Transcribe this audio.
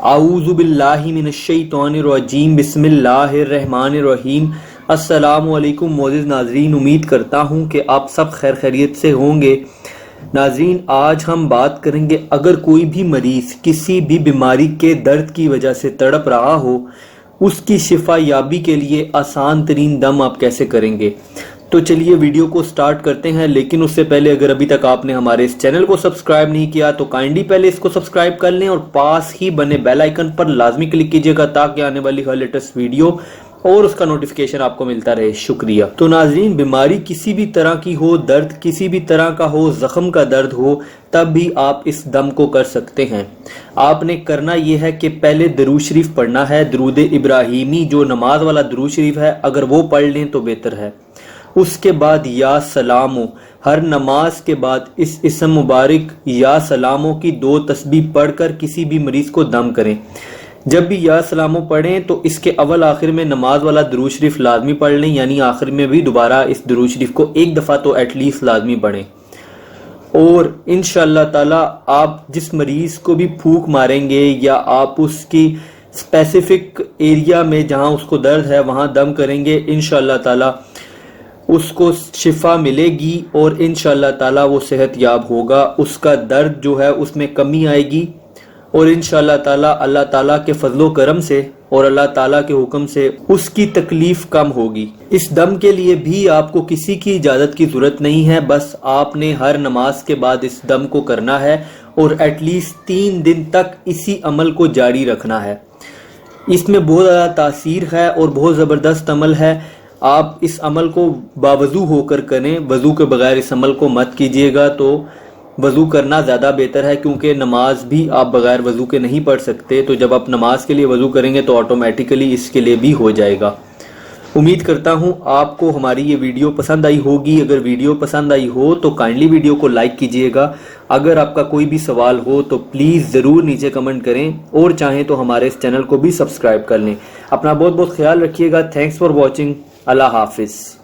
अऊज़ु बिल्लाहि मिनश्शैतानिर्रजीम बिस्मिल्लाहिर्रहमानिर्रहीम। अस्सलामु अलैकुम मोअज़्ज़िज़ नाज़रीन, उम्मीद करता हूँ कि आप सब खैर खैरियत से होंगे। नाज़रीन, आज हम बात करेंगे अगर कोई भी मरीज़ किसी भी बीमारी के दर्द की वजह से तड़प रहा हो, उसकी शिफा याबी के लिए आसान तरीन दम आप कैसे करेंगे। तो चलिए वीडियो को स्टार्ट करते हैं, लेकिन उससे पहले अगर अभी तक आपने हमारे इस चैनल को सब्सक्राइब नहीं किया तो काइंडली पहले इसको सब्सक्राइब कर लें और पास ही बने बेल आइकन पर लाजमी क्लिक कीजिएगा ताकि आने वाली हर लेटेस्ट वीडियो और उसका नोटिफिकेशन आपको मिलता रहे। शुक्रिया। तो नाजरीन, बीमारी किसी भी तरह की हो, दर्द किसी भी तरह का हो, जख्म का दर्द हो, तब भी आप इस दम को कर सकते हैं। आपने करना यह है कि पहले दरूद शरीफ पढ़ना है, दरूद इब्राहिमी जो नमाज वाला दरूद शरीफ है, अगर वो पढ़ लें तो बेहतर है। उसके बाद या सलामो, हर नमाज के बाद इस इसम मुबारक या सलामो की 2 तस्बीह पढ़कर किसी भी मरीज को दम करें। जब भी या सलामो पढ़ें तो इसके अव्वल आखिर में नमाज वाला दरूद शरीफ लाजमी पढ़ लें, यानी आखिर में भी दोबारा इस दरूद शरीफ को एक दफ़ा तो एटलीस्ट लाजमी पढ़ें। और इंशाअल्लाह ताला आप जिस मरीज को भी फूंक मारेंगे या आप उसकी स्पेसिफिक एरिया में जहां उसको दर्द है वहां दम करेंगे, इंशाअल्लाह ताला उसको शिफा मिलेगी और इंशाअल्लाह ताला वो सेहत याब होगा। उसका दर्द जो है उसमें कमी आएगी और इंशाअल्लाह ताला अल्लाह ताला के फजलो करम से और अल्लाह ताला के हुक्म से उसकी तकलीफ कम होगी। इस दम के लिए भी आपको किसी की इजाज़त की ज़रूरत नहीं है, बस आपने हर नमाज के बाद इस दम को करना है और एटलीस्ट 3 दिन तक इसी अमल को जारी रखना है। इसमें बहुत ज़्यादा तासीर है और बहुत ज़बरदस्त अमल है। आप इस अमल को बावजू होकर करें, वजू के बगैर इस अमल को मत कीजिएगा। तो वजू करना ज़्यादा बेहतर है क्योंकि नमाज भी आप बगैर वजू के नहीं पढ़ सकते। तो जब आप नमाज के लिए वजू करेंगे तो ऑटोमेटिकली इसके लिए भी हो जाएगा। उम्मीद करता हूँ आपको हमारी ये वीडियो पसंद आई होगी। अगर वीडियो पसंद आई हो तो काइंडली वीडियो को लाइक कीजिएगा। अगर आपका कोई भी सवाल हो तो प्लीज़ ज़रूर नीचे कमेंट करें और चाहें तो हमारे इस चैनल को भी सब्सक्राइब कर लें। अपना बहुत बहुत ख्याल रखिएगा। Thanks for watching. अल्लाह हाफिज़।